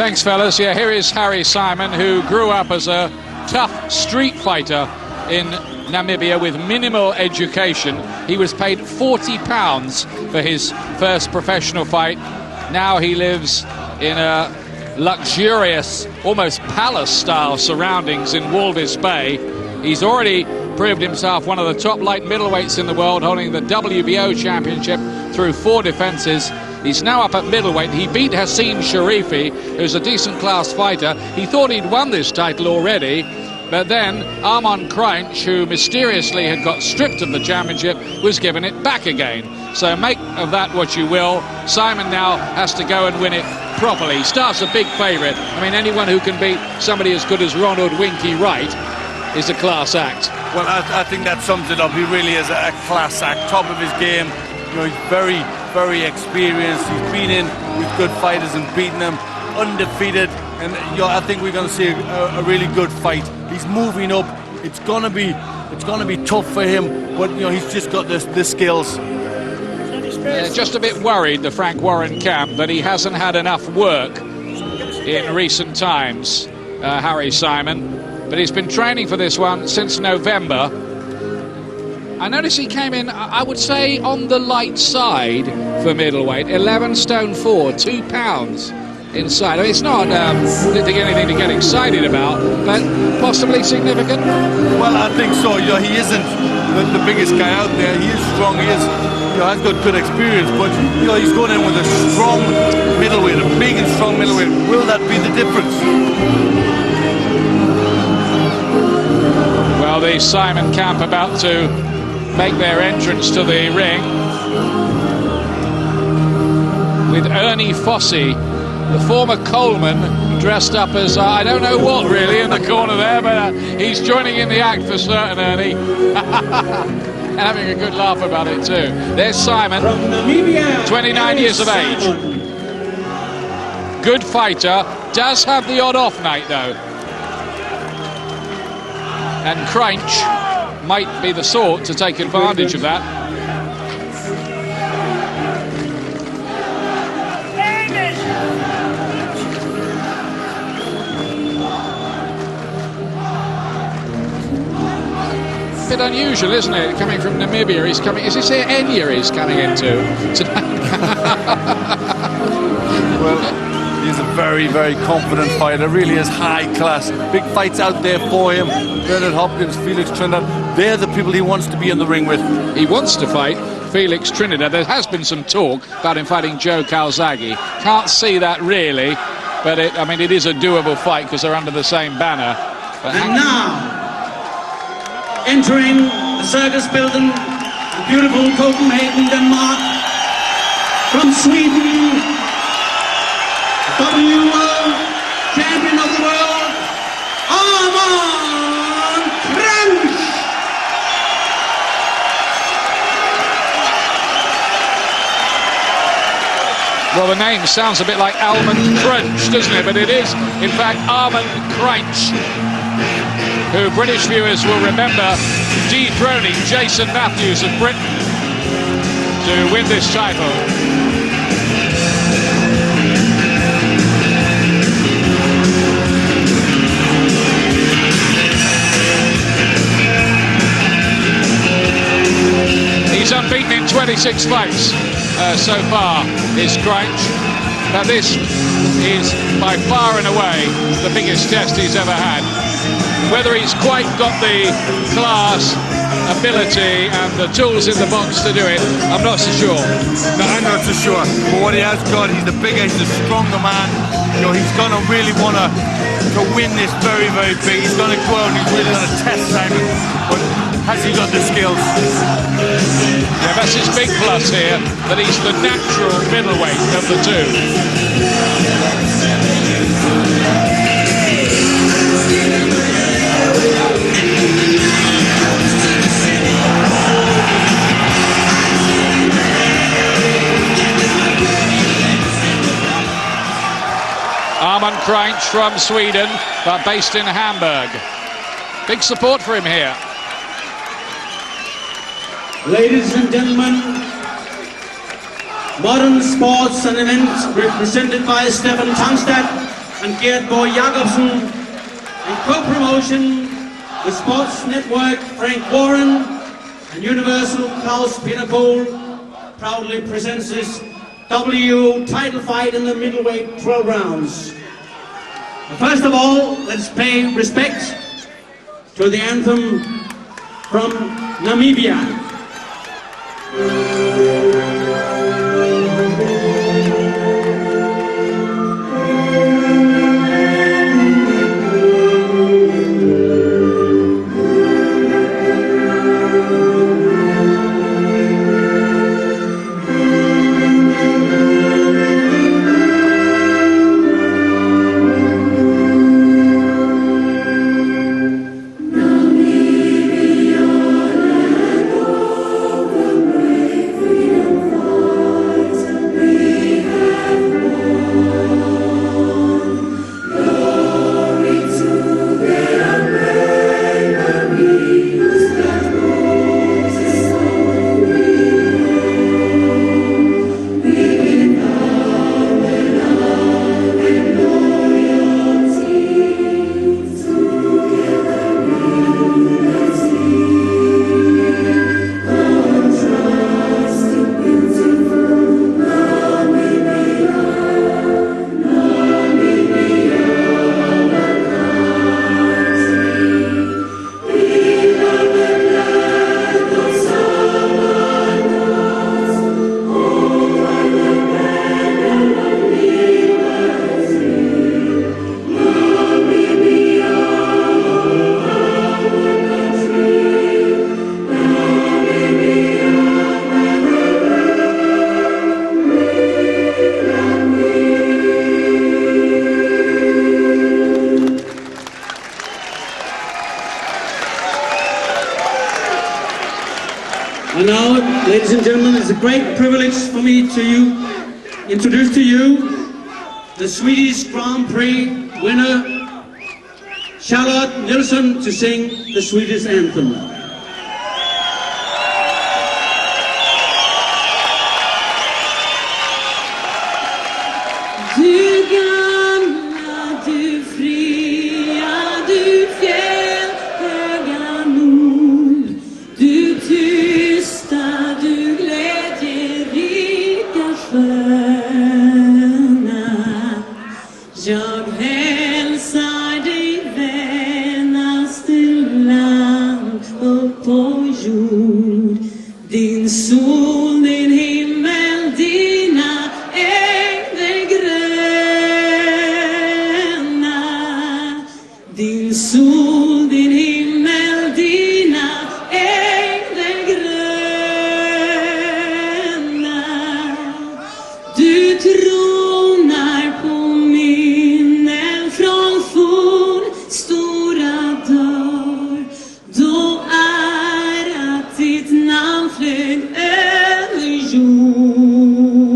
Thanks, fellas. Yeah, here is Harry Simon, who grew up as a tough street fighter in Namibia with minimal education. He was paid £40 for his first professional fight. Now he lives in a luxurious, almost palace-style surroundings in Walvis Bay. He's already proved himself one of the top light middleweights in the world, holding the WBO championship through 4 defenses. He's now up at middleweight. He beat Hassan Sharifi, who's a decent class fighter. He thought he'd won this title already, but then Armand Krajnc, who mysteriously had got stripped of the championship, was given it back again. So make of that what you will. Simon now has to go and win it properly. He starts a big favourite. I mean, anyone who can beat somebody as good as Ronald Winky Wright is a class act. Well, I think that sums it up. He really is a class act, top of his game. You know, he's very experienced. He's been in with good fighters and beaten them, undefeated. And you know, I think we're going to see a really good fight. He's moving up. It's going to be tough for him, but you know, he's just got the skills. Yeah, just a bit worried, the Frank Warren camp, that he hasn't had enough work in recent times, Harry Simon. But he's been training for this one since November. I noticed he came in, I would say, on the light side for middleweight. 11 stone 4, 2 pounds inside. I mean, it's not anything to get excited about, but possibly significant. Well, I think so. You know, he isn't the biggest guy out there. He is strong. He is, you know, has got good experience. But you know, he's going in with a strong middleweight, a big and strong middleweight. Will that be the difference? Well, the Simon camp about to make their entrance to the ring with Ernie Fossey, the former Coleman, dressed up as I don't know what really in the corner there, but he's joining in the act for certain, Ernie. And having a good laugh about it too. There's Simon, 29 years of age. Good fighter, does have the odd off night though. And Krajnc might be the sort to take advantage of that. Bit unusual, isn't it? Coming from Namibia, he's coming. Is this here Enya he's coming into tonight? Well, he's a very confident fighter. Really is high class. Big fights out there for him. Bernard Hopkins, Felix Trinidad. They're the people he wants to be in the ring with. He wants to fight Felix Trinidad. There has been some talk about him fighting Joe Calzaghe. Can't see that really, but I mean, it is a doable fight because they're under the same banner. But and now, entering the circus building, beautiful Copenhagen, Denmark, from Sweden, W12 champion of the world, Armand Krajnc. Well, the name sounds a bit like Almond Crunch, doesn't it? But it is, in fact, Armand Krajnc, who British viewers will remember dethroning Jason Matthews of Britain to win this title. He's unbeaten in 26 fights so far, is Krajnc. Now this is by far and away the biggest test he's ever had. Whether he's quite got the class, ability and the tools in the box to do it, I'm not so sure. No, I'm not so sure. But what he has got, he's the bigger, he's the stronger man. You know, he's going to really want to win this very big. He's going to go out and he's really going to test Simon. But has he got the skills? Yeah, that's his big plus here, that he's the natural middleweight of the two. Armand Krajnc from Sweden, but based in Hamburg. Big support for him here. Ladies and gentlemen, modern sports and events represented by Stefan Tangstad, and Gerd Bo Jacobsen, in co-promotion with Sports Network Frank Warren and Universal Klaus Peter Cole, proudly presents this W title fight in the middleweight 12 rounds. But first of all, let's pay respect to the anthem from Namibia. And now, ladies and gentlemen, it's a great privilege for me to introduce to you the Swedish Grand Prix winner, Charlotte Nilsson, to sing the Swedish anthem. Jag hälsar dig vänaste land upp på jord. Din sol, din himmel, dina ängder gröna. Din sol, din himmel, dina ängder gröna. Du tronar på stora dörr, då är att ditt namn flög över jorden.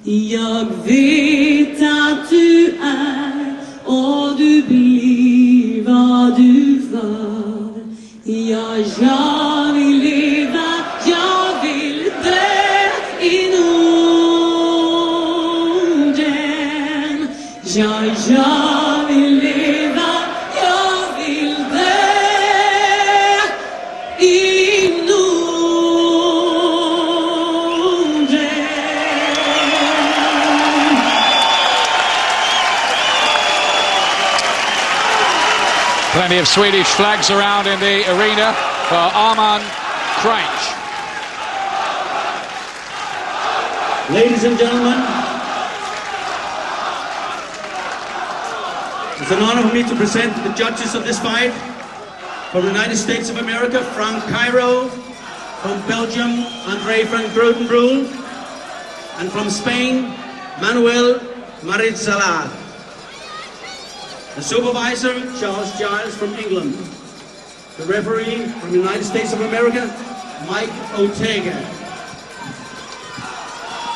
Jag vet att du är och du blir vad du var. Ja, jag vill leva, jag vill dö i Norden. Ja, jag vill leva, jag vill dö i Norden. Plenty of Swedish flags around in the arena for Armand Krajnc. Ladies and gentlemen, it's an honor for me to present the judges of this fight. From the United States of America, Frank Cairo. From Belgium, André van Grotenbroel. And from Spain, Manuel Marizalad. The supervisor, Charles Giles from England. The referee from the United States of America, Mike Ortega.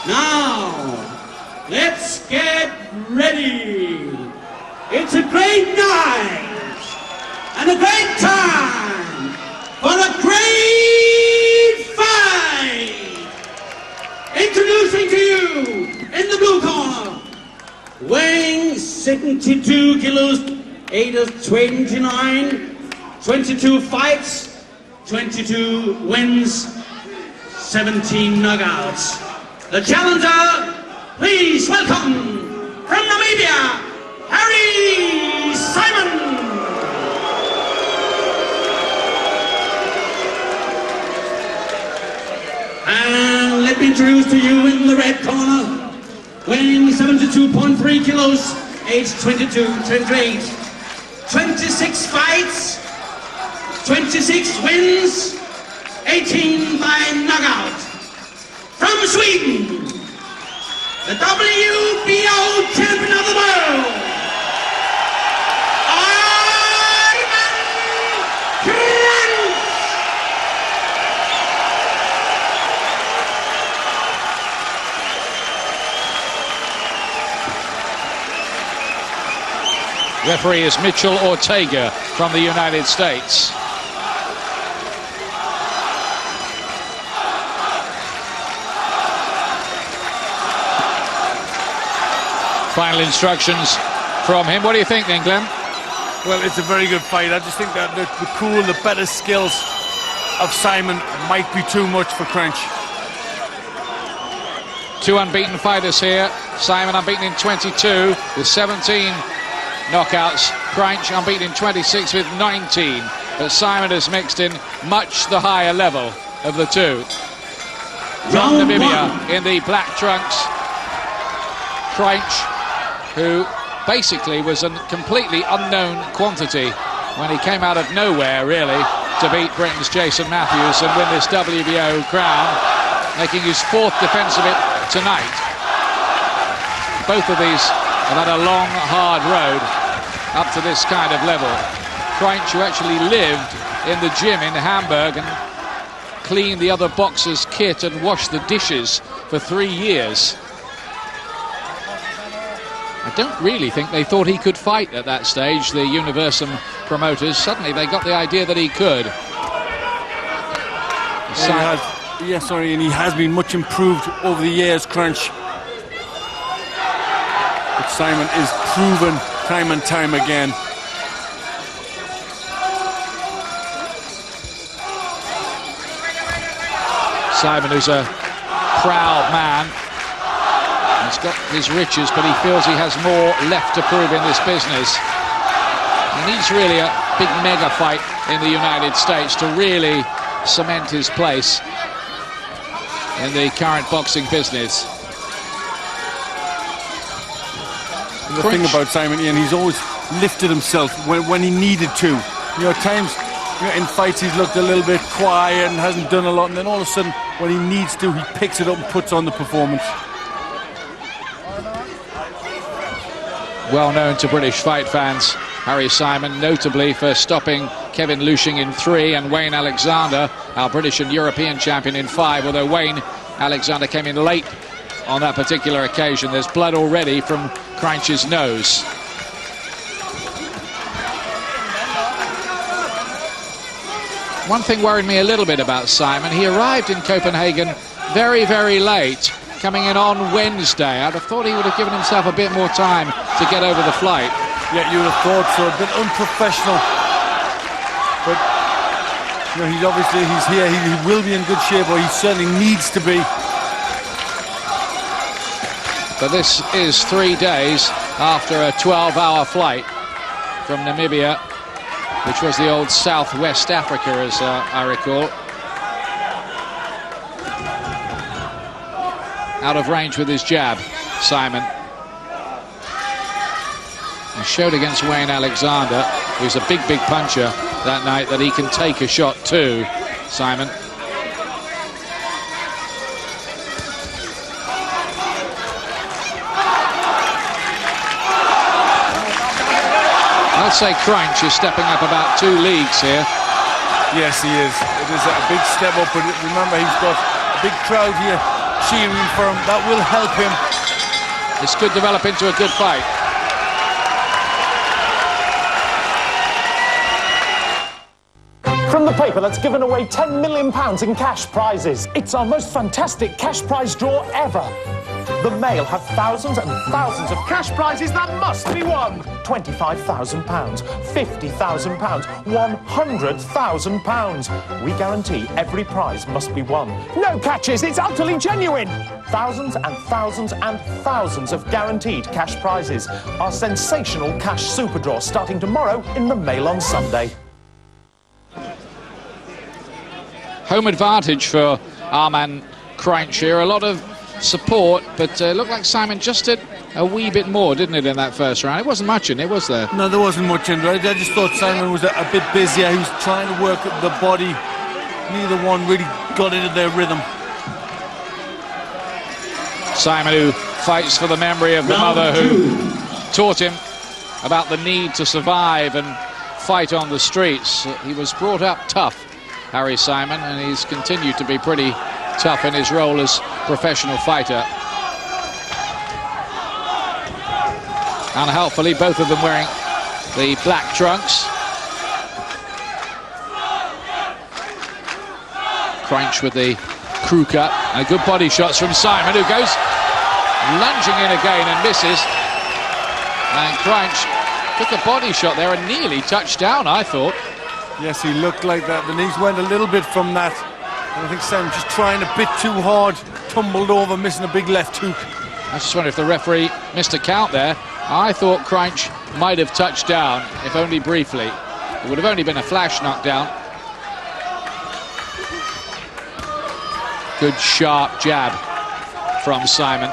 Now, let's get ready. It's a great night and a great time for a great fight. Introducing to you in the blue corner, weighing 72 kilos, 8 of 29, 22 fights, 22 wins, 17 knockouts. The challenger, please welcome from Namibia, Harry Simon. And let me introduce to you in the red corner, weighing 72.3 kilos, age 22, 28, 26 fights, 26 wins, 18 by knockout. From Sweden, the WBO champion of the world, Armand Krajnc. Referee is Mitchell Ortega from the United States. Final instructions from him. What do you think then, Glenn? Well, it's a very good fight. I just think that the better skills of Simon might be too much for Krajnc. Two unbeaten fighters here. Simon unbeaten in 22 with 17 knockouts. Krajnc unbeaten in 26 with 19. But Simon has mixed in much the higher level of the two. From Namibia in the black trunks, Krajnc, who basically was a completely unknown quantity when he came out of nowhere, really, to beat Britain's Jason Matthews and win this WBO crown, making his fourth defence of it tonight. Both of these have had a long, hard road up to this kind of level. Krajnc, who actually lived in the gym in Hamburg and cleaned the other boxers' kit and washed the dishes for 3 years. I don't really think they thought he could fight at that stage, the Universum promoters. Suddenly they got the idea that he could. And he has been much improved over the years, Krajnc. But Simon is proven time and time again. Simon, who's a proud man. He's got his riches, but he feels he has more left to prove in this business. He needs really a big mega fight in the United States to really cement his place in the current boxing business. And the thing about Simon, Ian, he's always lifted himself when he needed to. You know, at times in fights he's looked a little bit quiet and hasn't done a lot, and then all of a sudden when he needs to, he picks it up and puts on the performance. Well known to British fight fans, Harry Simon, notably for stopping Kevin Lushing in 3 and Wayne Alexander, our British and European champion, in 5, although Wayne Alexander came in late on that particular occasion. There's blood already from Krajnc's nose. One thing worried me a little bit about Simon, he arrived in Copenhagen very, very late, coming in on Wednesday. I'd have thought he would have given himself a bit more time to get over the flight. Yeah, you would have thought so. A bit unprofessional. But you know, he's here. He will be in good shape, or he certainly needs to be. But this is 3 days after a 12-hour flight from Namibia, which was the old Southwest Africa, as I recall. Out of range with his jab, Simon. He showed against Wayne Alexander, who's a big, big puncher that night, that he can take a shot too, Simon. I'd say Krajnc is stepping up about 2 leagues here. Yes, he is. It is a big step up, but remember, he's got a big crowd here cheering for him. That will help him. This could develop into a good fight. From the paper that's given away £10 million in cash prizes. It's our most fantastic cash prize draw ever. The male have thousands and thousands of cash prizes that must be won. £25,000, £50,000, £100,000. We guarantee every prize must be won. No catches, it's utterly genuine. Thousands and thousands and thousands of guaranteed cash prizes. Our sensational cash super draw starting tomorrow in the Mail on Sunday. Home advantage for Armand Krajnc here. A lot of support, but looked like Simon just did a wee bit more, didn't it, in that first round? It wasn't much in it, was there? No, there wasn't much in it. I just thought Simon was a bit busier. He was trying to work the body. Neither one really got into their rhythm. Simon, who fights for the memory of the mother who taught him about the need to survive and fight on the streets. He was brought up tough, Harry Simon, and he's continued to be pretty tough in his role as professional fighter. Unhelpfully, both of them wearing the black trunks. Krajnc with the crew cut, and good body shots from Simon, who goes lunging in again and misses. And Krajnc took a body shot there and nearly touched down, I thought. Yes, he looked like that. The knees went a little bit from that. I think Simon just trying a bit too hard, tumbled over, missing a big left hook. I just wonder if the referee missed a count there. I thought Krajnc might have touched down, if only briefly. It would have only been a flash knockdown. Good sharp jab from Simon.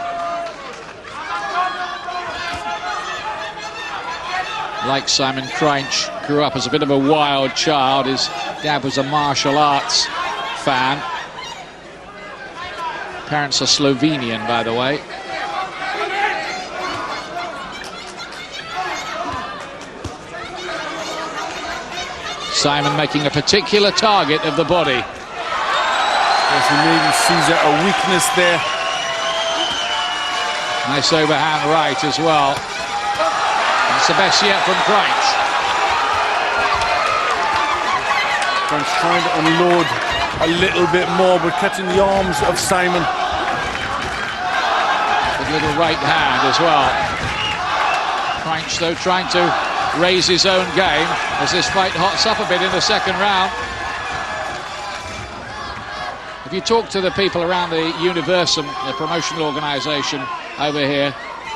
Like Simon, Krajnc grew up as a bit of a wild child. His dad was a martial arts fan. Parents are Slovenian, by the way. Simon making a particular target of the body. Yes, he maybe sees a weakness there. Nice overhand right as well. That's the best yet from Krajnc. Krajnc trying to unload a little bit more, but catching the arms of Simon. With a little right hand as well. Krajnc, though, trying to raise his own game as this fight hots up a bit in the second round. If you talk to the people around the Universum, the promotional organisation over here,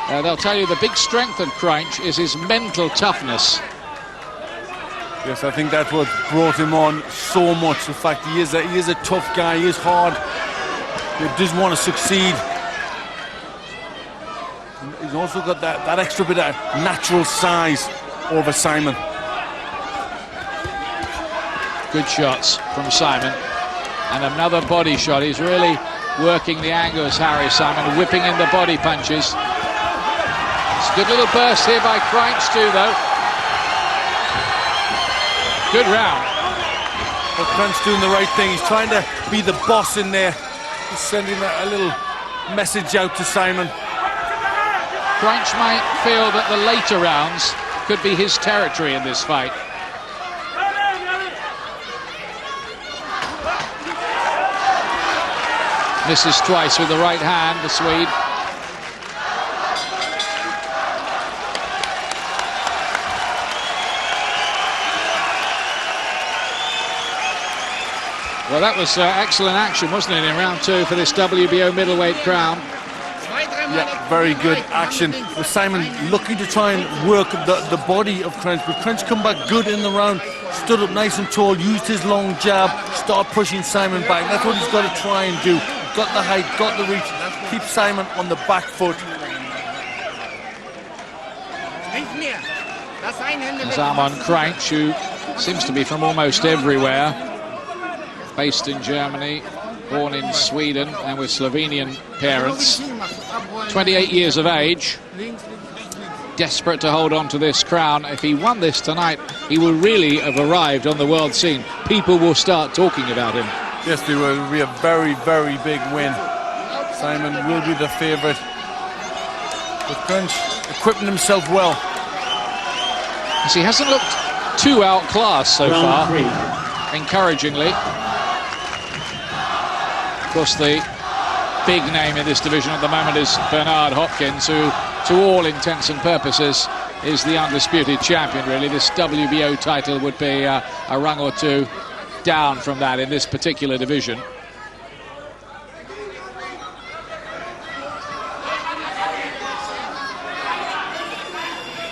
they'll tell you the big strength of Krajnc is his mental toughness. Yes, I think that's what brought him on so much. The fact he is a tough guy, he is hard, he does want to succeed. He's also got that extra bit of natural size over Simon. Good shots from Simon. And another body shot. He's really working the angles, Harry Simon, whipping in the body punches. It's a good little burst here by Krajnc too, though. Good round. But Krajnc doing the right thing. He's trying to be the boss in there. He's sending a little message out to Simon. Krajnc might feel that the later rounds could be his territory in this fight. Misses twice with the right hand, the Swede. Well, that was excellent action, wasn't it, in round two for this WBO middleweight crown? Yeah, very good action. With Simon looking to try and work the body of Krajnc, but Krajnc come back good in the round, stood up nice and tall, used his long jab, start pushing Simon back. That's what he's got to try and do. Got the height, got the reach, keep Simon on the back foot. There's Armand Krajnc, who seems to be from almost everywhere. Based in Germany, born in Sweden and with Slovenian parents. 28 years of age. Desperate to hold on to this crown. If he won this tonight, he will really have arrived on the world scene. People will start talking about him. Yes, it will be a very, very big win. Simon will be the favourite. But Krajnc equipping himself well. He hasn't looked too outclassed so far, encouragingly. Of course, the big name in this division at the moment is Bernard Hopkins, who, to all intents and purposes, is the undisputed champion, really. This WBO title would be a rung or two down from that in this particular division.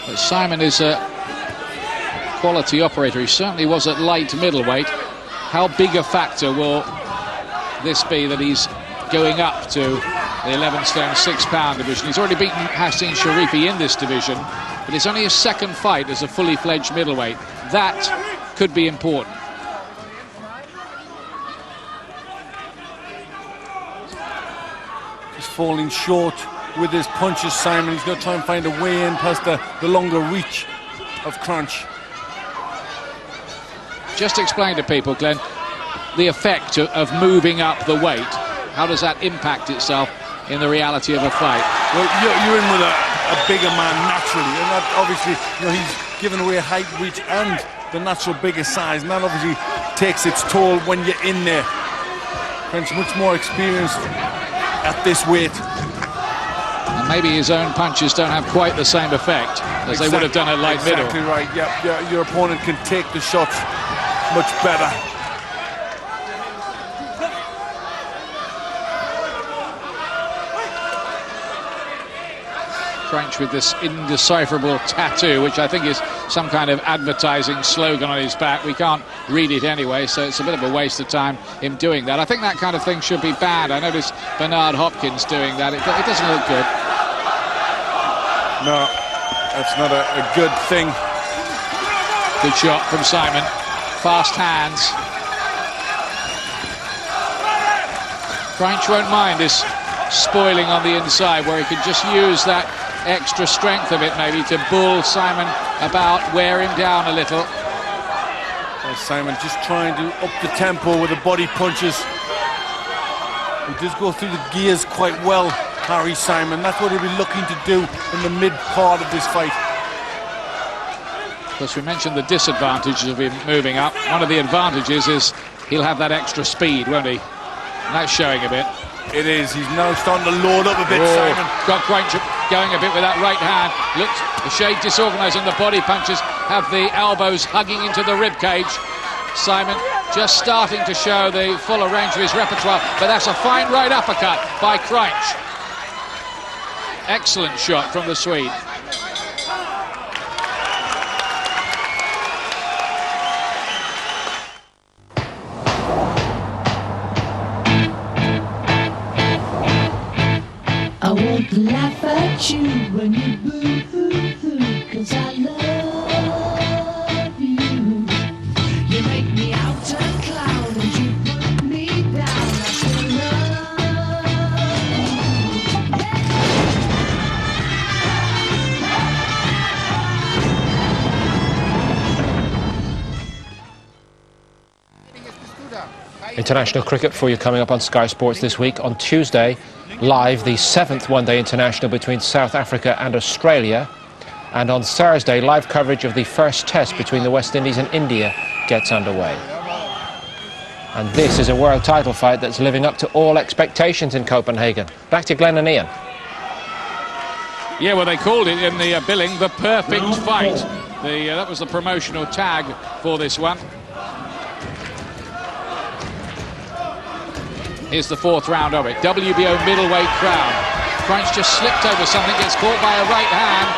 But Simon is a quality operator. He certainly was at light middleweight. How big a factor will this be that he's going up to the 11 stone 6 pound division? He's already beaten Hassan Sharifi in this division, but it's only his second fight as a fully fledged middleweight. That could be important. He's falling short with his punches, Simon. He's going to try and find a way in past the longer reach of Krajnc. Just explain to people, Glenn, the effect of moving up the weight. How does that impact itself in the reality of a fight? Well, you're in with a bigger man naturally, and that obviously, he's given away height, reach, and the natural bigger size, and that obviously takes its toll when you're in there. Krajnc much more experienced at this weight. And maybe his own punches don't have quite the same effect as they would have done at light middle. Exactly right, yeah, your opponent can take the shots much better. Krajnc with this indecipherable tattoo, which I think is some kind of advertising slogan on his back. We can't read it anyway, so it's a bit of a waste of time him doing that. I think that kind of thing should be banned. I noticed Bernard Hopkins doing that. It doesn't look good. No, that's not a good thing. Good shot from Simon. Fast hands. Krajnc won't mind this spoiling on the inside, where he could just use that extra strength of it maybe to bull Simon about, wear him down a little. Well, Simon just trying to up the tempo with the body punches. He does go through the gears quite well, Harry Simon. That's what he'll be looking to do in the mid part of this fight. Of course, we mentioned the disadvantages of him moving up. One of the advantages is he'll have that extra speed, won't he? And that's showing a bit. It is. He's now starting to load up a bit, Simon. Got Krajnc going a bit with that right hand. Looks a shade disorganised, and the body punches have the elbows hugging into the rib cage. Simon just starting to show the fuller range of his repertoire, but that's a fine right uppercut by Krajnc. Excellent shot from the Swede. I won't laugh at you when you boo-hoo-hoo, 'cause I love you. You make me out a clown and you put me down. I still love you. International cricket for you coming up on Sky Sports this week. On Tuesday, live, the 7th one-day international between South Africa and Australia. And on Thursday, live coverage of the first test between the West Indies and India gets underway. And this is a world title fight that's living up to all expectations in Copenhagen. Back to Glenn and Ian. Yeah, well, they called it in the billing the perfect fight. That was the promotional tag for this one. Here's the 4th round of it. WBO middleweight crown. Krajnc just slipped over something, gets caught by a right hand.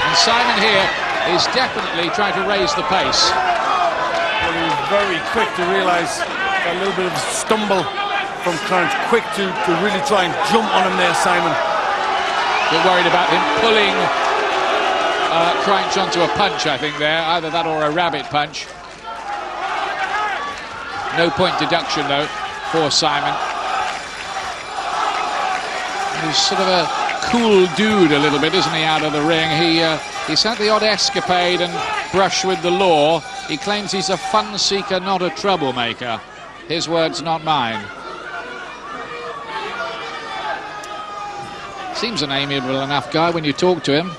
And Simon here is definitely trying to raise the pace. Well, he was very quick to realise a little bit of a stumble from Krajnc. Quick to really try and jump on him there, Simon. Bit worried about him pulling Krajnc onto a punch, I think, there. Either that or a rabbit punch. No point deduction, though, for Simon. He's sort of a cool dude a little bit, isn't he, out of the ring? He's had the odd escapade and brush with the law. He claims he's a fun seeker, not a troublemaker. His words, not mine. Seems an amiable enough guy when you talk to him.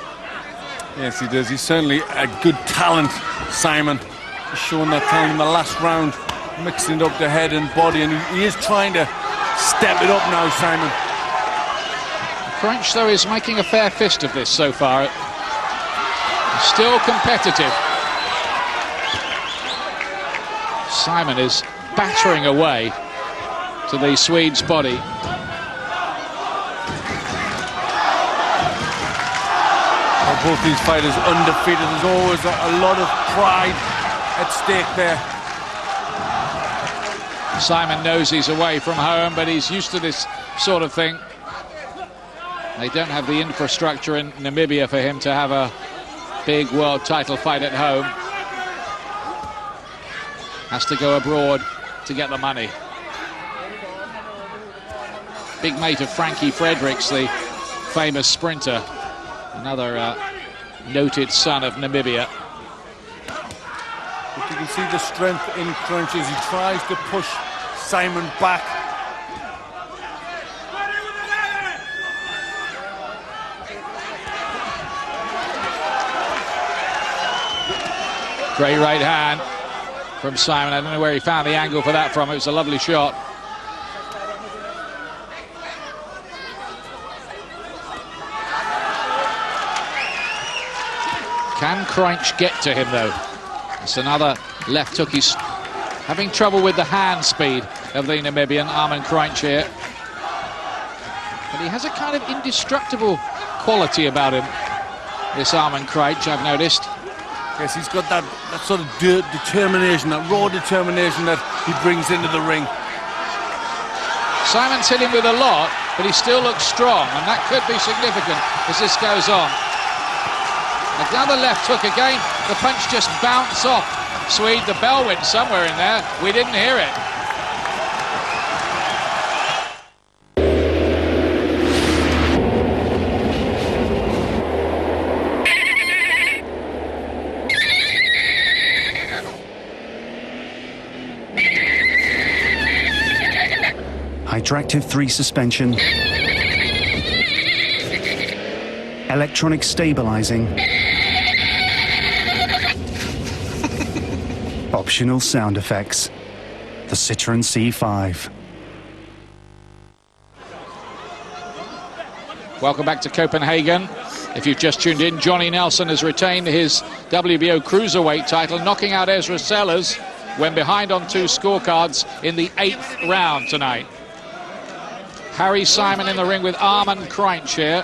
Yes, he does. He's certainly a good talent, Simon. He's shown that talent in the last round, mixing up the head and body, and he is trying to step it up now, Simon. Krajnc, though, is making a fair fist of this so far. Still competitive. Simon is battering away to the Swede's body. Both these fighters undefeated. There's always a lot of pride at stake there. Simon knows he's away from home, but he's used to this sort of thing. They don't have the infrastructure in Namibia for him to have a big world title fight at home. Has to go abroad to get the money. Big mate of Frankie Fredericks, the famous sprinter. Another noted son of Namibia. But you can see the strength in Krajnc as he tries to push Simon back. Great right hand from Simon. I don't know where he found the angle for that from. It was a lovely shot. Can Krajnc get to him, though? It's another left hook. He's having trouble with the hand speed of the Namibian, Armand Krajnc here. But he has a kind of indestructible quality about him, this Armand Krajnc, I've noticed. Yes, he's got that sort of determination, that raw determination that he brings into the ring. Simon's hit him with a lot, but he still looks strong, and that could be significant as this goes on. Another left hook again. The punch just bounced off Swede. The bell went somewhere in there. We didn't hear it. Hydractive 3 suspension, electronic stabilizing, optional sound effects, the Citroen C5. Welcome back to Copenhagen. If you've just tuned in, Johnny Nelson has retained his WBO Cruiserweight title, knocking out Ezra Sellers when behind on 2 scorecards in the 8th round tonight. Harry Simon in the ring with Armand Krajnc here.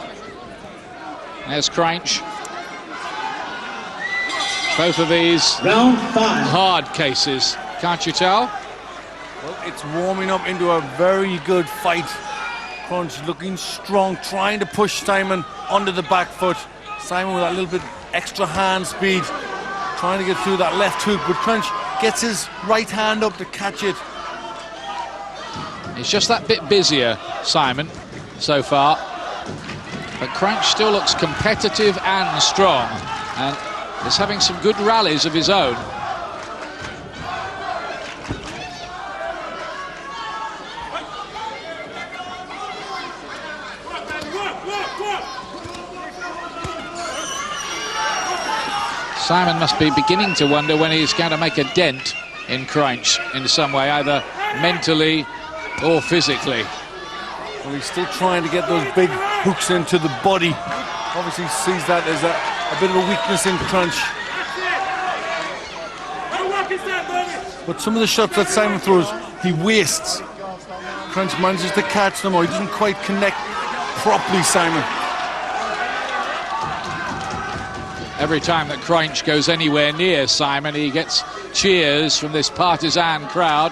There's Krajnc. Both of these Round 5. hard cases, can't you tell? Well, it's warming up into a very good fight. Krajnc looking strong, trying to push Simon onto the back foot. Simon with that little bit extra hand speed, trying to get through that left hook, but Krajnc gets his right hand up to catch it. It's just that bit busier, Simon, so far. But Krajnc still looks competitive and strong, and is having some good rallies of his own. Simon must be beginning to wonder when he's going to make a dent in Krajnc in some way, either mentally or physically. Well, he's still trying to get those big hooks into the body. Obviously sees that as a bit of a weakness in Krajnc. But some of the shots that Simon throws, he wastes. Krajnc manages to catch them, or he doesn't quite connect properly, Simon. Every time that Krajnc goes anywhere near Simon, he gets cheers from this partisan crowd.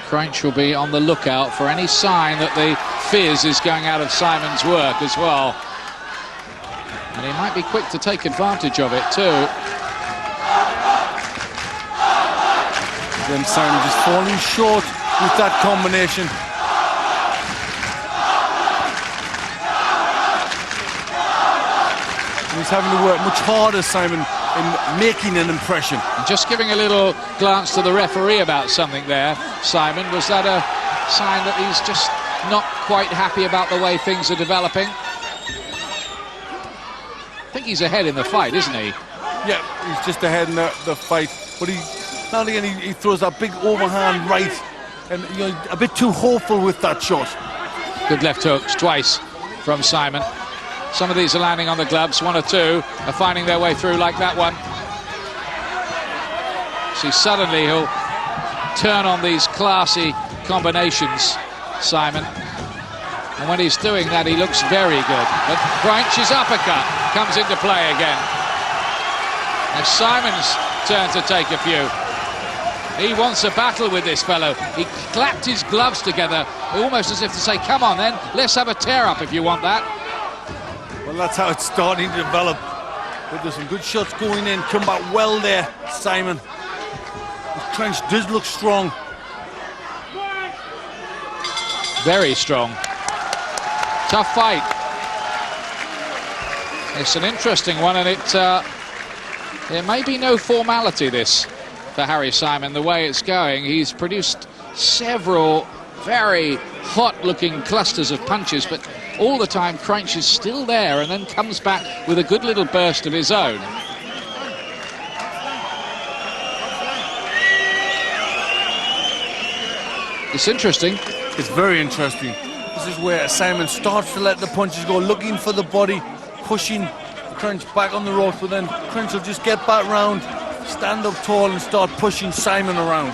Krajnc will be on the lookout for any sign that the fizz is going out of Simon's work as well. And he might be quick to take advantage of it too. Then Simon just falling short with that combination. And he's having to work much harder, Simon, in making an impression. Just giving a little glance to the referee about something there, Simon. Was that a sign that he's just not quite happy about the way things are developing? I think think he's ahead in the fight, isn't he? Yeah, he's just ahead in the fight. But now again, he throws that big overhand right, and you know, a bit too hopeful with that shot. Good left hooks twice from Simon. Some of these are landing on the gloves. One or two are finding their way through, like that one. See, suddenly he'll turn on these classy combinations, Simon. And when he's doing that, he looks very good. But Krajnc's uppercut comes into play again. Now Simon's turn to take a few. He wants a battle with this fellow. He clapped his gloves together, almost as if to say, come on then, let's have a tear-up if you want that. Well, that's how it's starting to develop. But there's some good shots going in. Come back well there, Simon. Krajnc does look strong. Very strong. Tough fight. It's an interesting one, and there may be no formality, this, for Harry Simon, the way it's going. He's produced several very hot-looking clusters of punches, but all the time Krajnc is still there and then comes back with a good little burst of his own. It's interesting. It's very interesting. This is where Simon starts to let the punches go, looking for the body, pushing Krajnc back on the ropes, but then Krajnc will just get back round, stand up tall and start pushing Simon around.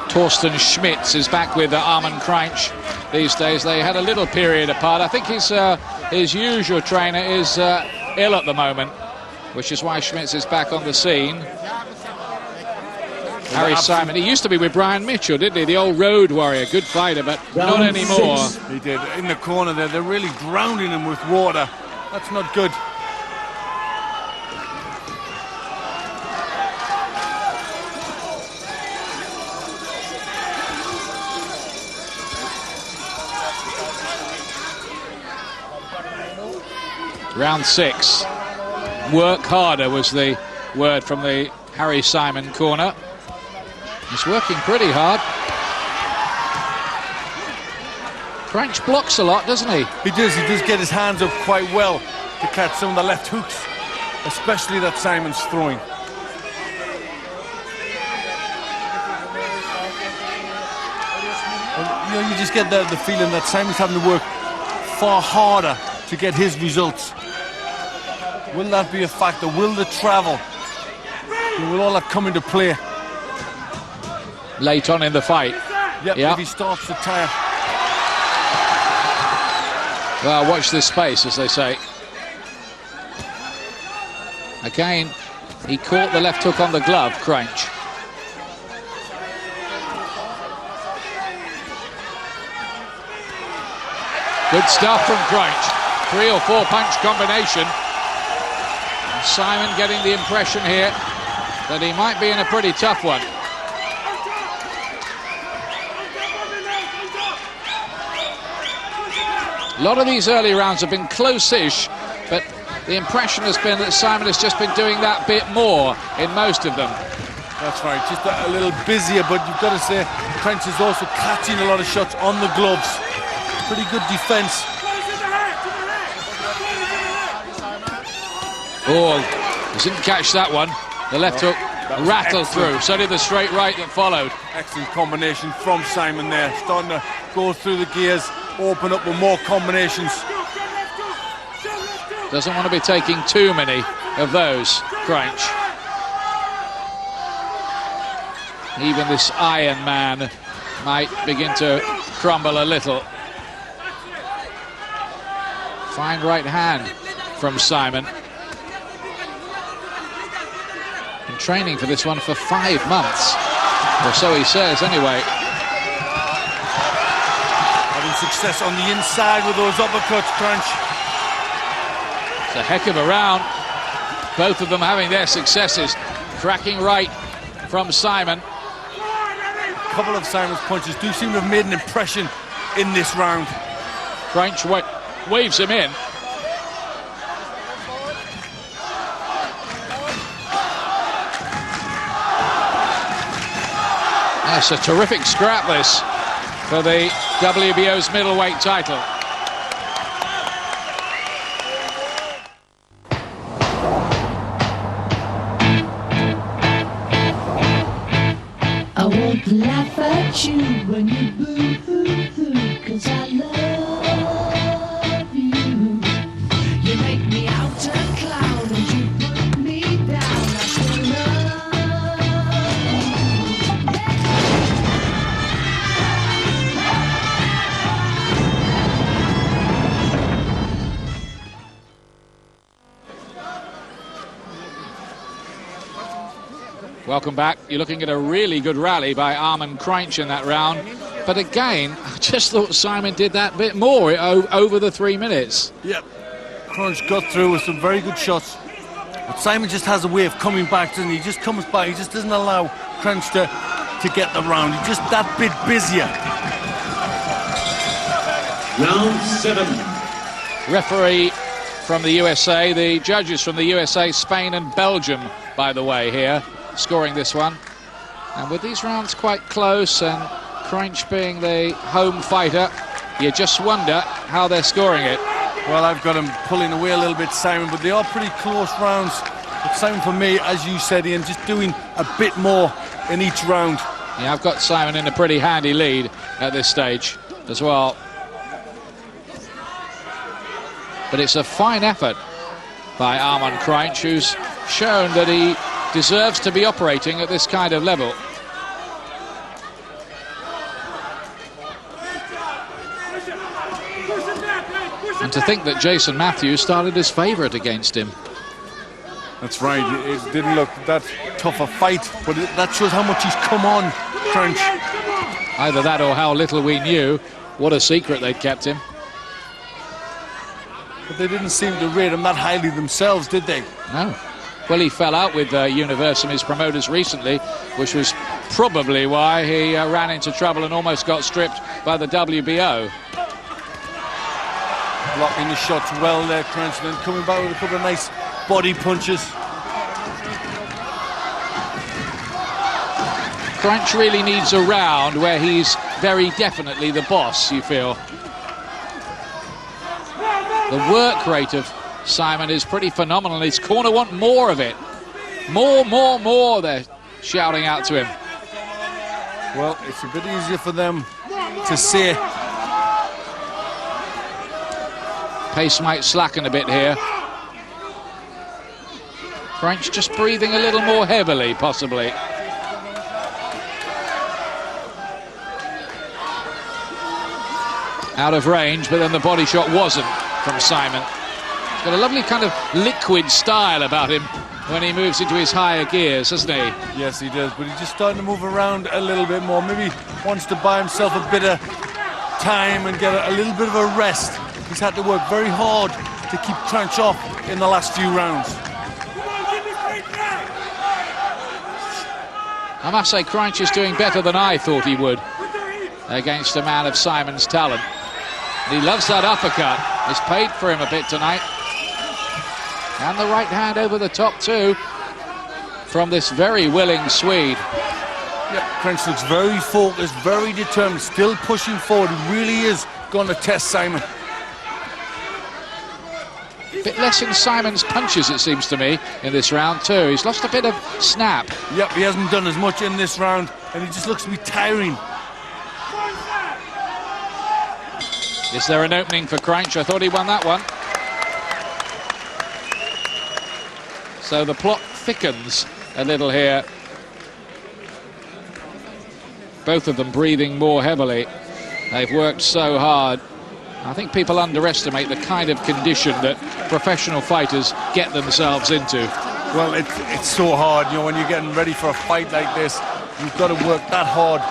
Torsten Schmitz is back with Armand Krajnc these days. They had a little period apart. I think his usual trainer is ill at the moment, which is why Schmitz is back on the scene. Harry Simon, he used to be with Brian Mitchell, didn't he? The old road warrior, good fighter, but not anymore. He did. In the corner there, they're really drowning him with water. That's not good. Round 6. Work harder was the word from the Harry Simon corner. He's working pretty hard. Krajnc blocks a lot, doesn't he? He does get his hands up quite well to catch some of the left hooks, especially that Simon's throwing. And, you know, you just get the feeling that Simon's having to work far harder to get his results. Will that be a factor? Will the travel? Will all that come into play? Late on in the fight. Yep, if he starts to tire. Well, watch this space, as they say. Again, he caught the left hook on the glove, Krajnc. Good stuff from Krajnc. 3 or 4 punch combination. And Simon getting the impression here that he might be in a pretty tough one. A lot of these early rounds have been close-ish, but the impression has been that Simon has just been doing that bit more in most of them. That's right, just a little busier, but you've got to say Krajnc is also catching a lot of shots on the gloves. Pretty good defense. Oh, he didn't catch that one. The left hook rattled through. So did the straight right that followed. Excellent combination from Simon there. Starting to go through the gears, open up with more combinations. Doesn't want to be taking too many of those, Krajnc. Even this Iron Man might begin to crumble a little. Fine right hand from Simon. Been training for this one for 5 months, or so he says anyway. Having success on the inside with those uppercuts, Krajnc. It's a heck of a round. Both of them having their successes. Cracking right from Simon. A couple of Simon's punches do seem to have made an impression in this round. Krajnc waves him in. That's a terrific scrap, this. for the WBO's middleweight title. I won't laugh at you when you boo-hoo-hoo, 'cause I love you. You make me out a clown and you put me down. I still love Welcome back. You're looking at a really good rally by Armand Krajnc in that round. But again, I just thought Simon did that bit more over the 3 minutes. Yep, Krajnc got through with some very good shots. But Simon just has a way of coming back, doesn't he? He just comes back. He just doesn't allow Krajnc to get the round. He's just that bit busier. Round 7. Referee from the USA, the judges from the USA, Spain and Belgium, by the way, here, scoring this one. And with these rounds quite close and Krajnc being the home fighter, you just wonder how they're scoring it. Well, I've got him pulling away a little bit, Simon, but they are pretty close rounds. But Simon, for me, as you said, Ian, just doing a bit more in each round. Yeah, I've got Simon in a pretty handy lead at this stage as well. But it's a fine effort by Armand Krajnc, who's shown that he deserves to be operating at this kind of level. And to think that Jason Matthews started as favourite against him. That's right. It didn't look that tough a fight, but that shows how much he's come on, Krajnc. Either that or how little we knew. What a secret they'd kept him. But they didn't seem to rate him that highly themselves, did they? No. Well, he fell out with Universum, his promoters, recently, which was probably why he ran into trouble and almost got stripped by the WBO. Blocking the shots well there, Krajnc, and then coming back with a couple of nice body punches. Krajnc really needs a round where he's very definitely the boss, you feel. The work rate of Simon is pretty phenomenal. His corner want more of it. More, they're shouting out to him. Well, it's a bit easier for them to say. Pace might slacken a bit here. Krajnc just breathing a little more heavily, possibly. Out of range, but then the body shot wasn't from Simon. He's got a lovely kind of liquid style about him when he moves into his higher gears, doesn't he? Yes, he does, but he's just starting to move around a little bit more. Maybe wants to buy himself a bit of time and get a little bit of a rest. He's had to work very hard to keep Krajnc off in the last few rounds. I must say, Krajnc is doing better than I thought he would against a man of Simon's talent. And he loves that uppercut. It's paid for him a bit tonight. And the right hand over the top too from this very willing Swede. Yeah, Krajnc looks very focused, very determined, still pushing forward. He really is going to test Simon. A bit less in Simon's punches, it seems to me, in this round too. He's lost a bit of snap. Yep, he hasn't done as much in this round, and he just looks to be tiring. Is there an opening for Krajnc? I thought he won that one. So the plot thickens a little here. Both of them breathing more heavily. They've worked so hard. I think people underestimate the kind of condition that professional fighters get themselves into. Well, it's so hard, you know, when you're getting ready for a fight like this, you've got to work that hard,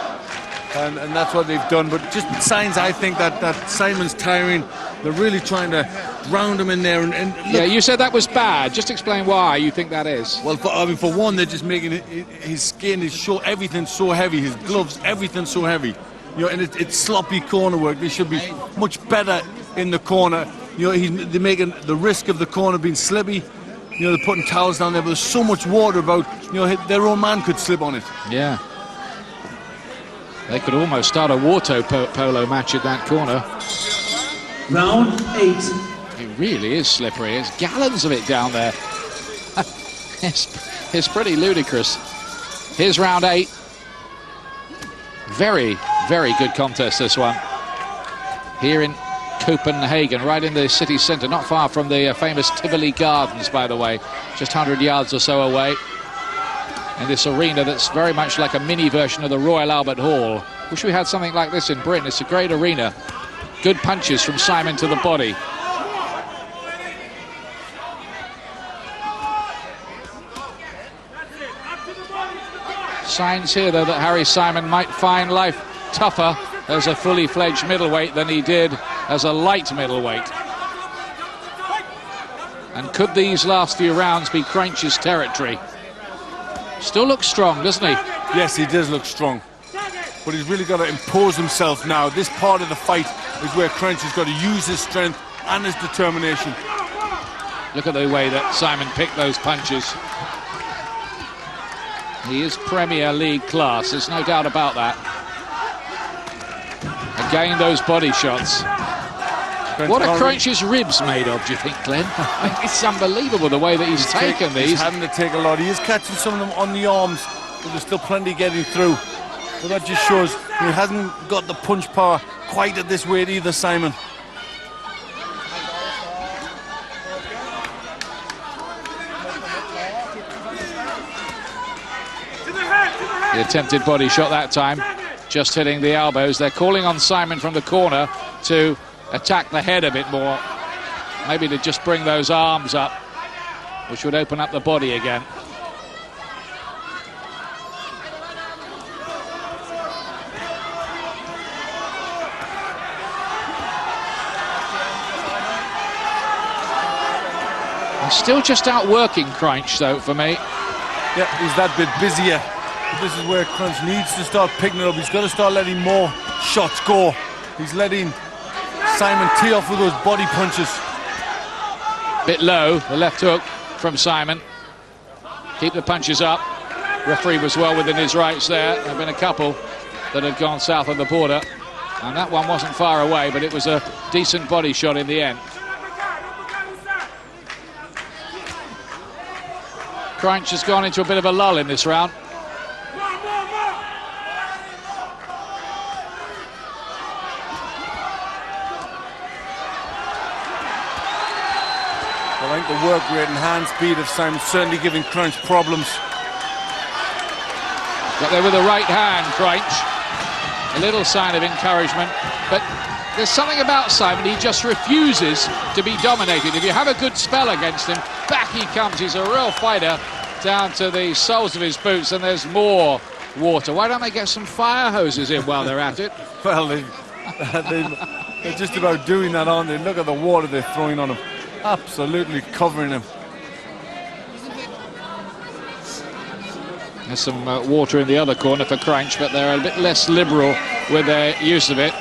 and that's what they've done. But just signs, I think, that Simon's tiring. They're really trying to round him in there. And look, yeah, you said that was bad. Just explain why you think that is. Well, for one, they're just making his skin, his show, everything so heavy, his gloves, everything so heavy. You know, and it's sloppy corner work. They should be much better in the corner. You know, they're making the risk of the corner being slippy. You know, they're putting towels down there, but there's so much water about, you know, their own man could slip on it. Yeah. They could almost start a water polo match in that corner. Round 8. It really is slippery. There's gallons of it down there. It's pretty ludicrous. Here's round 8. Very, very good contest, this one. Here in Copenhagen, right in the city centre, not far from the famous Tivoli Gardens, by the way. Just 100 yards or so away. In this arena that's very much like a mini version of the Royal Albert Hall. Wish we had something like this in Britain. It's a great arena. Good punches from Simon to the body. Signs here, though, that Harry Simon might find life tougher as a fully fledged middleweight than he did as a light middleweight. And could these last few rounds be Krajnc's territory? Still looks strong, doesn't he? Yes, he does look strong. But he's really got to impose himself now. This part of the fight is where Krajnc has got to use his strength and his determination. Look at the way that Simon picked those punches. He is Premier League class, there's no doubt about that. Again, those body shots. What are Krajnc's ribs made of, do you think, Glenn? It's unbelievable the way that he's taken these. He's having to take a lot. He is catching some of them on the arms, but there's still plenty getting through. But that just shows he hasn't got the punch power quite at this weight either, Simon. The attempted body shot that time, just hitting the elbows. They're calling on Simon from the corner to attack the head a bit more. Maybe to just bring those arms up, which would open up the body again. He's still just outworking Krajnc, though, for me. Yeah, he's that bit busier. This is where Krajnc needs to start picking it up. He's got to start letting more shots go. He's letting Simon tee off with those body punches. Bit low, the left hook from Simon. Keep the punches up. Referee was well within his rights there. There have been a couple that had gone south of the border. And that one wasn't far away, but it was a decent body shot in the end. Krajnc has gone into a bit of a lull in this round. I think the work rate and hand speed of Simon certainly giving Krajnc problems. Got there with the right hand, Krajnc. A little sign of encouragement, but there's something about Simon, he just refuses to be dominated. If you have a good spell against him, back he comes. He's a real fighter down to the soles of his boots, and there's more water. Why don't they get some fire hoses in while they're at it? Well, they're just about doing that, aren't they? Look at the water they're throwing on him. Absolutely covering him. There's some water in the other corner for Krajnc, but they're a bit less liberal with their use of it.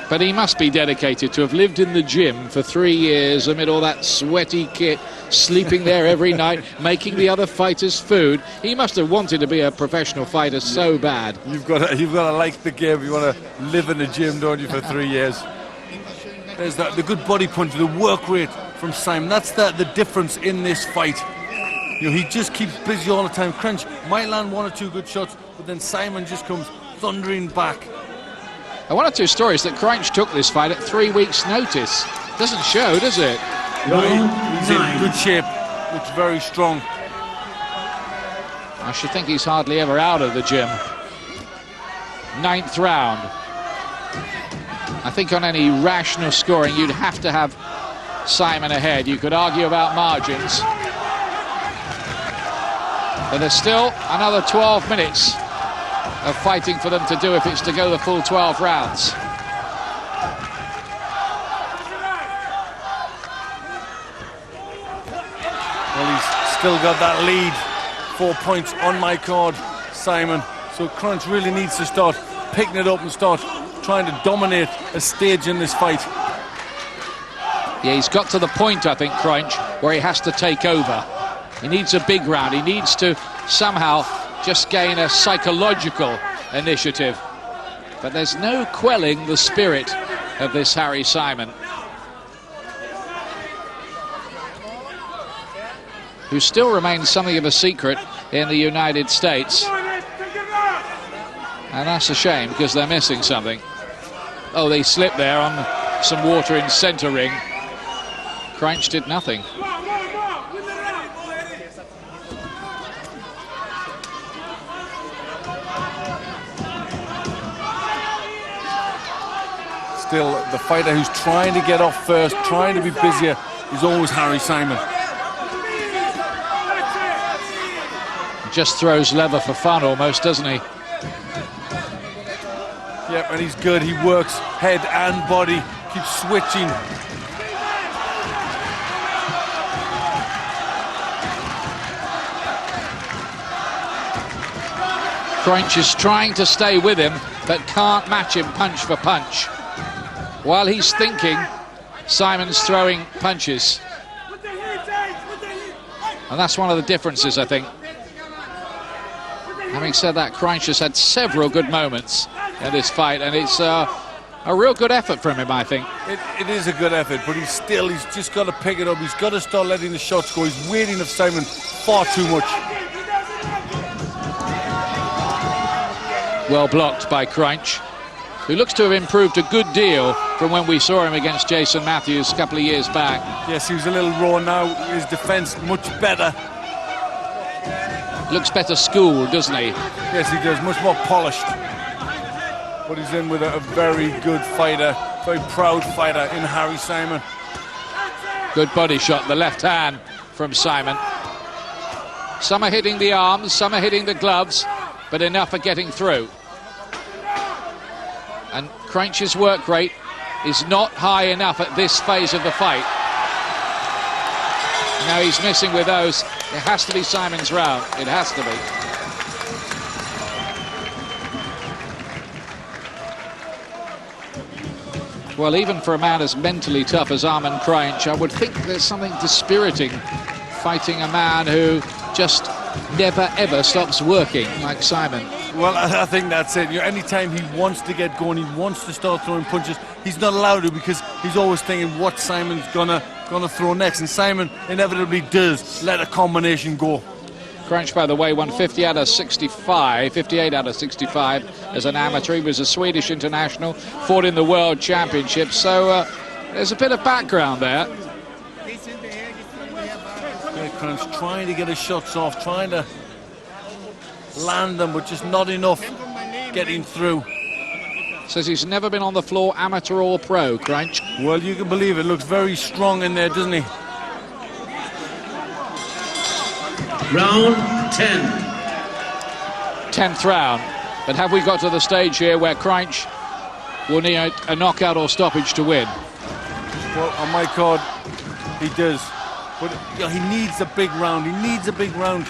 But he must be dedicated to have lived in the gym for 3 years amid all that sweaty kit, sleeping there every night, making the other fighters food. He must have wanted to be a professional fighter so bad. You've got to like the game. You want to live in the gym, don't you, for 3 years? There's the good body punch, the work rate from Simon. That's the difference in this fight. You know, he just keeps busy all the time. Krajnc might land 1 or 2 good shots, but then Simon just comes thundering back. And one or two stories that Krajnc took this fight at 3 weeks' notice. Doesn't show, does it? No, he's in good shape. Looks very strong. I should think he's hardly ever out of the gym. 9th round. I think on any rational scoring, you'd have to have Simon ahead. You could argue about margins. But there's still another 12 minutes of fighting for them to do if it's to go the full 12 rounds. Well, he's still got that lead. 4 points on my card, Simon. So Krajnc really needs to start picking it up and start trying to dominate a stage in this fight. Yeah, he's got to the point, I think, Krajnc, where he has to take over. He needs a big round. He needs to somehow just gain a psychological initiative. But there's no quelling the spirit of this Harry Simon, who still remains something of a secret in the United States. And that's a shame, because they're missing something. Oh, they slipped there on some water in centre ring. Krajnc did nothing. Still, the fighter who's trying to get off first, trying to be busier, is always Harry Simon. Just throws leather for fun almost, doesn't he? Yep, and he's good. He works head and body, keeps switching. Krajnc is trying to stay with him, but can't match him punch for punch. While he's thinking, Simon's throwing punches. And that's one of the differences, I think. Having said that, Krajnc has had several good moments in this fight, and it's a real good effort from him, I think. It is a good effort, but he's just got to pick it up. He's got to start letting the shots go. He's waiting of Simon far too much. Well blocked by Krajnc, who looks to have improved a good deal from when we saw him against Jason Matthews a couple of years back. Yes, he was a little raw now. His defence much better. Looks better schooled, doesn't he? Yes, he does, much more polished. But he's in with a very good fighter, very proud fighter in Harry Simon. Good body shot, the left hand from Simon. Some are hitting the arms, some are hitting the gloves, but enough are getting through. And Krajnc's work rate is not high enough at this phase of the fight. Now he's missing with those. It has to be Simon's round. It has to be. Well, even for a man as mentally tough as Armand Krajnc, I would think there's something dispiriting fighting a man who just never ever stops working like Simon. Well, I think that's it. Anytime he wants to get going, he wants to start throwing punches, he's not allowed to, because he's always thinking what Simon's gonna throw next, and Simon inevitably does let a combination go. Krajnc, by the way, won 58 out of 65 as an amateur. He was a Swedish international, fought in the World Championship, so there's a bit of background there. Krajnc trying to get his shots off, trying to land them, but just not enough getting through. Says he's never been on the floor, amateur or pro, Krajnc. Well, you can believe it. Looks very strong in there, doesn't he? Round 10. 10th round. But have we got to the stage here where Krajnc will need a knockout or stoppage to win? Well, on my card, he does. But he needs a big round. He needs a big round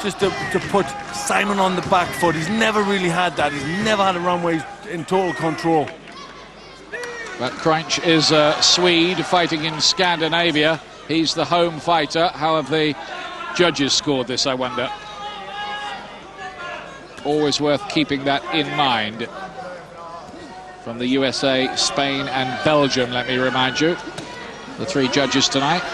just to put Simon on the back foot. He's never really had that. He's never had a round where he's in total control. But Krajnc is a Swede fighting in Scandinavia. He's the home fighter. How have the judges scored this, I wonder? Always worth keeping that in mind. From the USA, Spain and Belgium, let me remind you. The three judges tonight.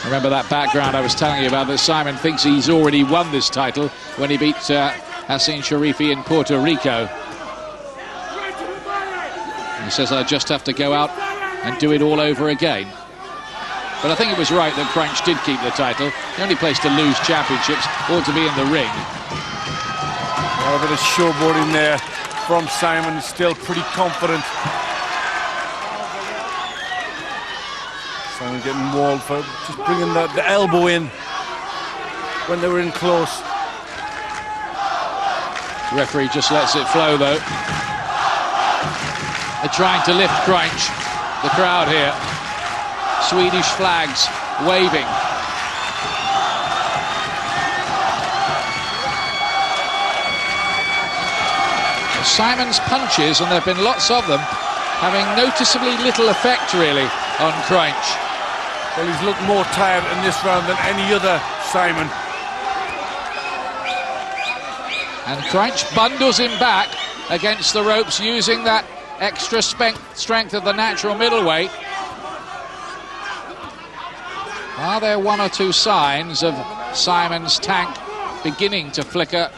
Remember that background I was telling you about, that Simon thinks he's already won this title when he beat Hassan Sharifi in Puerto Rico. He says, I just have to go out and do it all over again. But I think it was right that Krajnc did keep the title. The only place to lose championships ought to be in the ring. A bit of showboating there from Simon. He's still pretty confident. Simon getting walled for just bringing the elbow in when they were in close. The referee just lets it flow, though. They're trying to lift Krajnc. The crowd here. Swedish flags waving. Simon's punches, and there have been lots of them, having noticeably little effect, really, on Krajnc. Well, he's looked more tired in this round than any other, Simon. And Krajnc bundles him back against the ropes using that extra strength of the natural middleweight. Are there one or two signs of Simon's tank beginning to flicker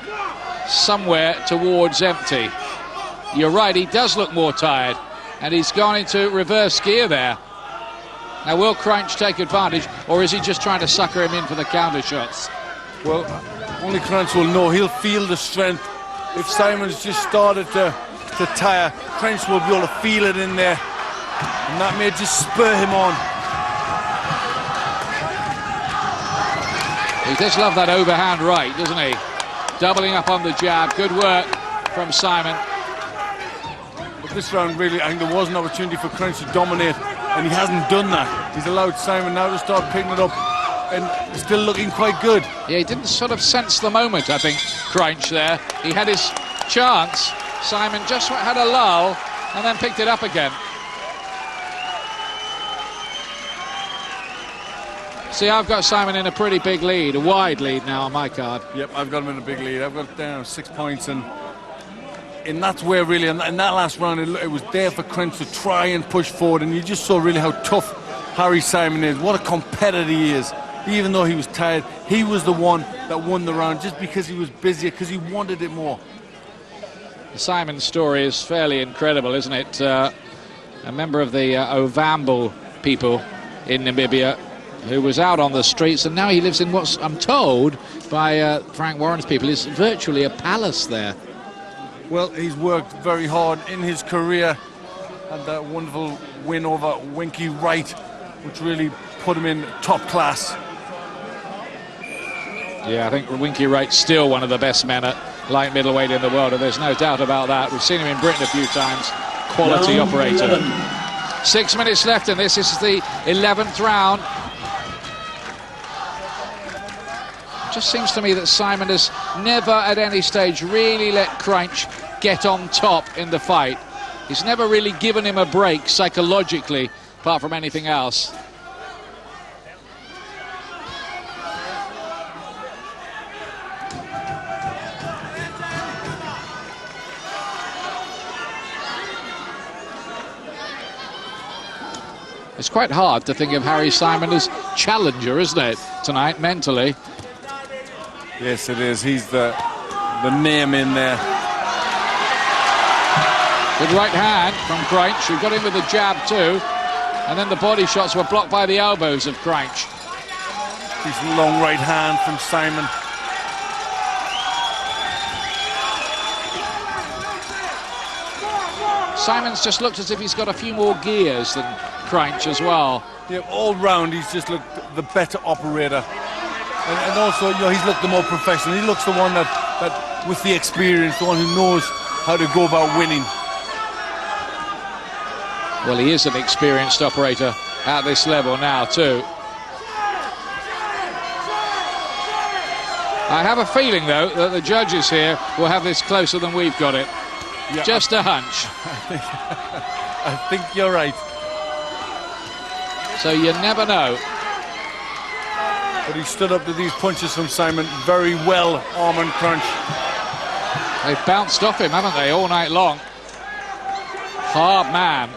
somewhere towards empty? You're right, he does look more tired, and he's gone into reverse gear there. Now, will Krajnc take advantage, or is he just trying to sucker him in for the counter shots? Well, only Krajnc will know. He'll feel the strength. If Simon's just started to tire, Krajnc will be able to feel it in there, and that may just spur him on. He does love that overhand right, doesn't he? Doubling up on the jab. Good work from Simon. But this round, really, I think there was an opportunity for Krajnc to dominate, and he hasn't done that. He's allowed Simon now to start picking it up, and still looking quite good. Yeah, he didn't sort of sense the moment, I think, Krajnc there. He had his chance. Simon just had a lull and then picked it up again. See, I've got Simon in a pretty big lead, a wide lead now on my card. Yep, I've got him in a big lead. I've got 6 points, and that's where really, in that last round, it was there for Krajnc to try and push forward, and you just saw really how tough Harry Simon is, what a competitor he is. Even though he was tired, he was the one that won the round just because he was busier, because he wanted it more. The Simon story is fairly incredible, isn't it? A member of the Ovamble people in Namibia who was out on the streets, and now he lives in what's, I'm told, by Frank Warren's people, is virtually a palace there. Well, he's worked very hard in his career, and that wonderful win over Winky Wright, which really put him in top class. Yeah, I think Winky Wright's still one of the best men at light middleweight in the world, and there's no doubt about that. We've seen him in Britain a few times. Quality operator. 6 minutes left in this. This is the 11th round. Just seems to me that Simon has never at any stage really let Krajnc get on top in the fight. He's never really given him a break psychologically, apart from anything else. It's quite hard to think of Harry Simon as challenger, isn't it, tonight, mentally? Yes, it is. He's the name in there. Good right hand from Krajnc, who got in with the jab too, and then the body shots were blocked by the elbows of Krajnc. Decent long right hand from Simon. Simon's just looked as if he's got a few more gears than Krajnc as well. Yeah, all round he's just looked the better operator. And also, you know, he's looked the more professional. He looks the one that with the experience, the one who knows how to go about winning. Well, he is an experienced operator at this level now too. I have a feeling, though, that the judges here will have this closer than we've got it. Yeah, just a hunch. I think you're right. So you never know. But he stood up to these punches from Simon very well, Armand Krajnc. They've bounced off him, haven't they, all night long? Hard man.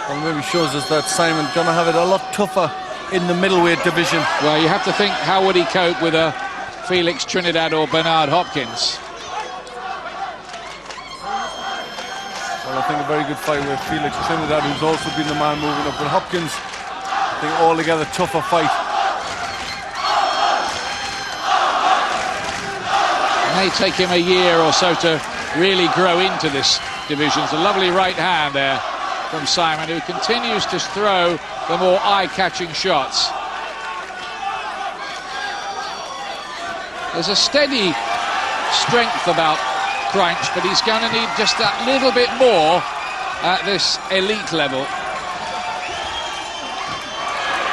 Well, maybe shows us that Simon going to have it a lot tougher in the middleweight division. Well, you have to think, how would he cope with a Felix Trinidad or Bernard Hopkins? Well, I think a very good fight with Felix Trinidad, who's also been the man moving up. But Hopkins, I think altogether tougher fight. It may take him a year or so to really grow into this division. It's a lovely right hand there from Simon, who continues to throw the more eye-catching shots. There's a steady strength about Krajnc, but he's going to need just that little bit more at this elite level.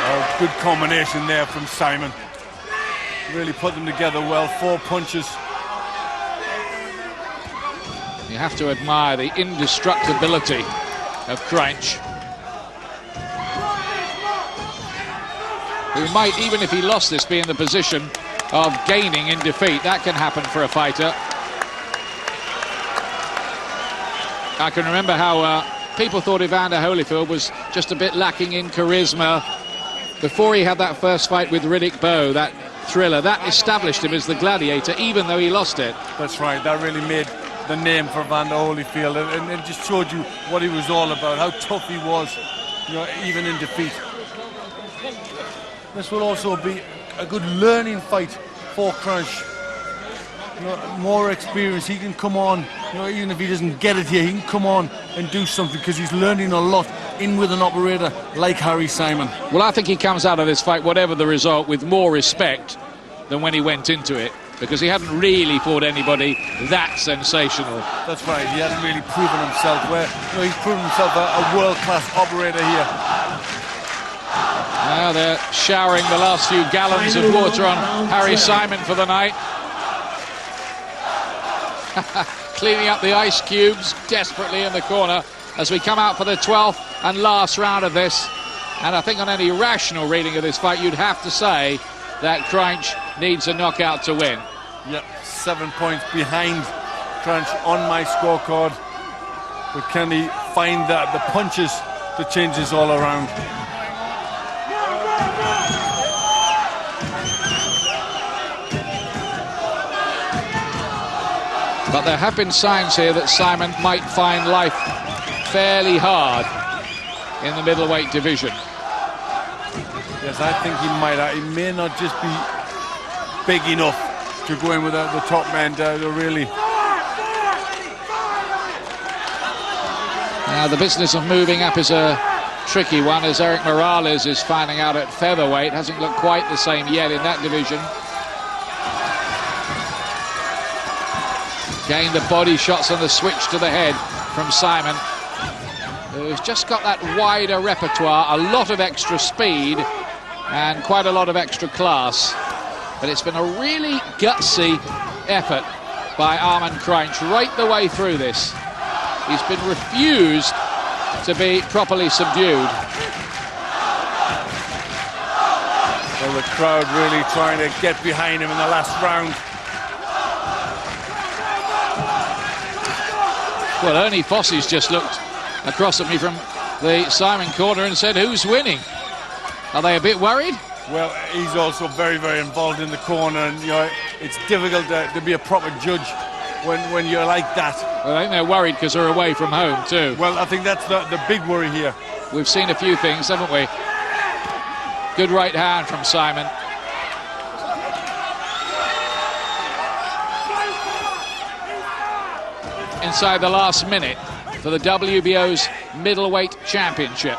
Oh, good combination there from Simon. Really put them together well. 4 punches. You have to admire the indestructibility of Krajnc, who might, even if he lost this, be in the position of gaining in defeat. That can happen for a fighter. I can remember how people thought Evander Holyfield was just a bit lacking in charisma before he had that first fight with Riddick Bowe, that thriller. That established him as the gladiator, even though he lost it. That's right, that really made the name for Evander Holyfield, and it just showed you what he was all about, how tough he was, you know, even in defeat. This will also be a good learning fight for Krajnc. You know, more experience, he can come on, you know, even if he doesn't get it here, he can come on and do something, because he's learning a lot in with an operator like Harry Simon. Well, I think he comes out of this fight, whatever the result, with more respect than when he went into it, because he hadn't really fought anybody that sensational. That's right, he hasn't really proven himself, where, you know, he's proven himself a world-class operator here. Now they're showering the last few gallons of water on Harry Simon for the night. Cleaning up the ice cubes desperately in the corner as we come out for the 12th and last round of this. And I think on any rational reading of this fight, you'd have to say that Krajnc needs a knockout to win. Yep, 7 points behind Krajnc on my scorecard. But can he find the punches to change this all around? But there have been signs here that Simon might find life fairly hard in the middleweight division. Yes, I think he might. He may not just be big enough to go in with the top men to really... Now the business of moving up is a tricky one, as Eric Morales is finding out at featherweight. Hasn't looked quite the same yet in that division. Again, the body shots and the switch to the head from Simon, who's just got that wider repertoire, a lot of extra speed and quite a lot of extra class. But it's been a really gutsy effort by Armand Krajnc right the way through this. He's been refused to be properly subdued. Well, the crowd really trying to get behind him in the last round. Well, Ernie Fossey's just looked across at me from the Simon corner and said, "Who's winning?" Are they a bit worried? Well, he's also very, very involved in the corner, and you know, it's difficult to be a proper judge when you're like that. Well, I think they're worried because they're away from home too. Well, I think that's the big worry here. We've seen a few things, haven't we? Good right hand from Simon. Inside the last minute for the WBO's middleweight championship.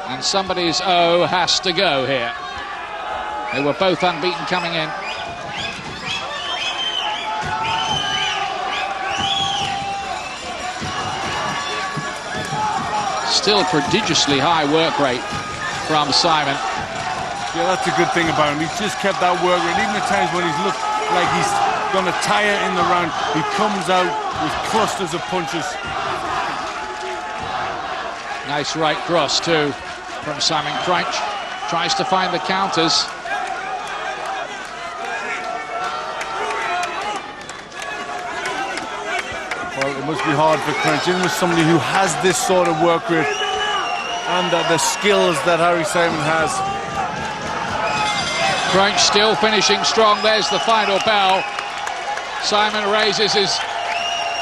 And somebody's O has to go here. They were both unbeaten coming in. Still prodigiously high work rate from Simon. Yeah, that's a good thing about him. He's just kept that work rate. Even at times when he's looked like he's going to tire in the round, he comes out with clusters of punches. Nice right cross too from Simon Krajnc. Tries to find the counters. Well, it must be hard for Krajnc, even with somebody who has this sort of work rate and the skills that Harry Simon has. Krajnc still finishing strong. There's the final bell. Simon raises his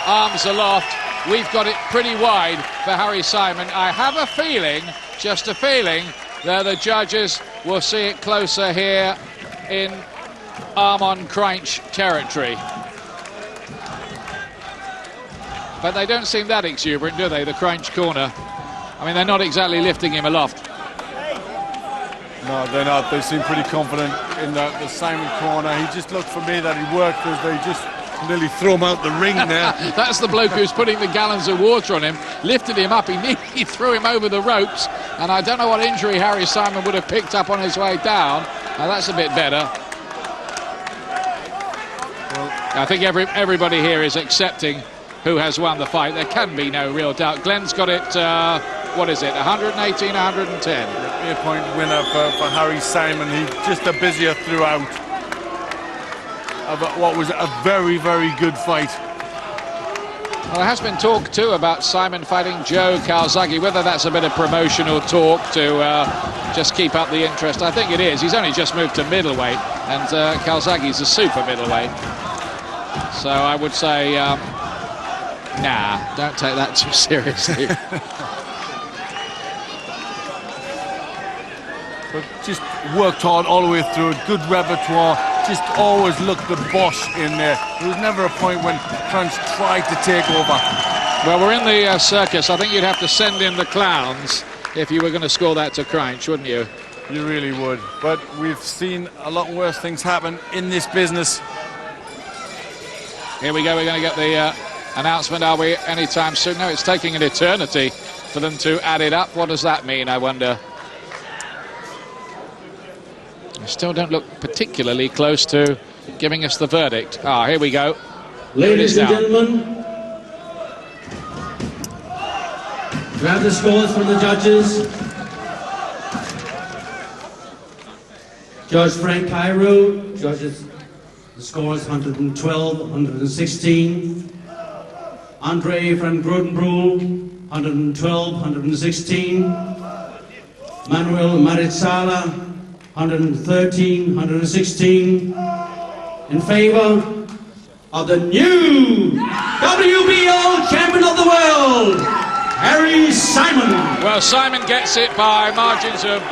arms aloft. We've got it pretty wide for Harry Simon. I have a feeling, just a feeling, that the judges will see it closer here in Armand Krajnc territory. But they don't seem that exuberant, do they, the Krajnc corner? I mean, they're not exactly lifting him aloft. No, they're not. They seem pretty confident in the Simon corner. He just looked for me that he worked as they just nearly throw him out the ring there. That's the bloke who's putting the gallons of water on him, lifted him up, he threw him over the ropes, and I don't know what injury Harry Simon would have picked up on his way down. Now that's a bit better. Well, I think everybody here is accepting who has won the fight. There can be no real doubt. Glenn's got it, what is it, 118, 110? 8-point winner for Harry Simon. He's just a busier throughout of what was a very, very good fight. Well, there has been talk too about Simon fighting Joe Calzaghe, whether that's a bit of promotional talk to just keep up the interest. I think it is. He's only just moved to middleweight, and Calzaghe's a super middleweight. So I would say, nah, don't take that too seriously. But just worked hard all the way through it, good repertoire, just always looked the boss in there. There was never a point when Krajnc tried to take over. Well, we're in the circus. I think you'd have to send in the clowns if you were going to score that to Krajnc, wouldn't you? You really would. But we've seen a lot worse things happen in this business. Here we go, we're going to get the announcement, are we, anytime soon? No, it's taking an eternity for them to add it up. What does that mean, I wonder? They still don't look particularly close to giving us the verdict. Ah, here we go. Ladies and gentlemen, we have the scores from the judges. Judge Frank Cairo judges the scores 112, 116. Andre van Grotenbroel, 112, 116. Manuel Maritzala, 113, 116. In favor of the new WBO champion of the world, Harry Simon. Well, Simon gets it by margins of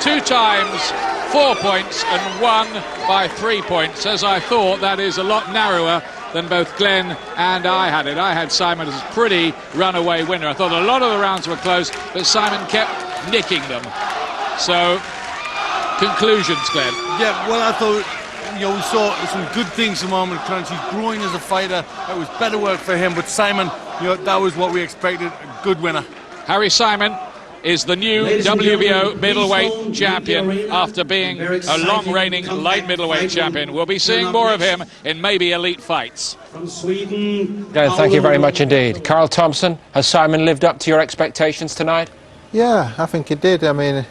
2 times 4 points and 1 by 3 points. As I thought, that is a lot narrower than both Glenn and I had it. I had Simon as a pretty runaway winner. I thought a lot of the rounds were close, but Simon kept nicking them. So, conclusions, Glenn. Yeah, well, I thought, you know, we saw some good things from Armand Krajnc. He's growing as a fighter. That was better work for him. But Simon, you know, that was what we expected. A good winner. Harry Simon is the new WBO middleweight champion after being a long-reigning light middleweight champion. We'll be seeing more of him in maybe elite fights. From Sweden. Glenn, thank you very much indeed. Carl Thompson, has Simon lived up to your expectations tonight? Yeah, I think he did. I mean,